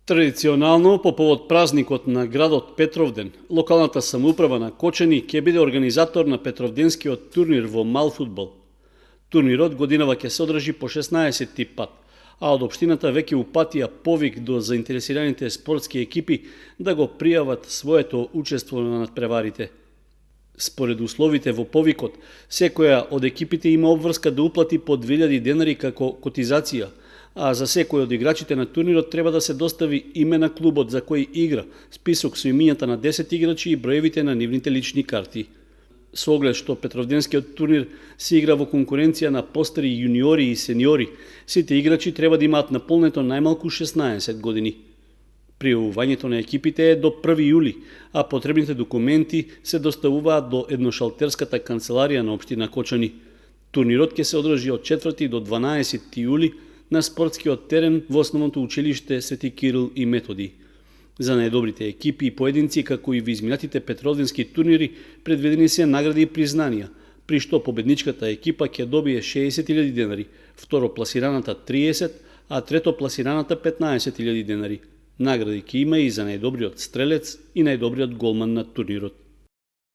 Традиционално, по повод празникот на градот Петровден, локалната самоуправа на Кочани ќе биде организатор на Петровденскиот турнир во мал фудбал. Турнирот годинава ќе се одржи по 16-ти пат, а од општината веќе упатија повик до заинтересираните спортски екипи да го пријават своето учество на надпреварите. Според условите во повикот, секоја од екипите има обврска да уплати по 2000 денари како котизација, а за секој од играчите на турнирот треба да се достави име на клубот за кој игра, список со имињата на 10 играчи и броевите на нивните лични карти. Со оглед што Петровденскиот турнир се игра во конкуренција на постари јуниори и сениори, сите играчи треба да имаат наполнето најмалку 16 години. Пријавувањето на екипите е до 1 јули, а потребните документи се доставуваат до едношалтерската канцеларија на општина Кочани. Турнирот ќе се одржи од 4 до 12 јули на спортскиот терен во основното училиште Свети Кирил и Методи. За најдобрите екипи и поединци, како и во изминатите петровденски турнири, предвидени се награди и признанија, при што победничката екипа ќе добие 60.000 денари, второпласираната 30, а третопласираната 15.000 денари. Награди ќе има и за најдобриот стрелец и најдобриот голман на турнирот.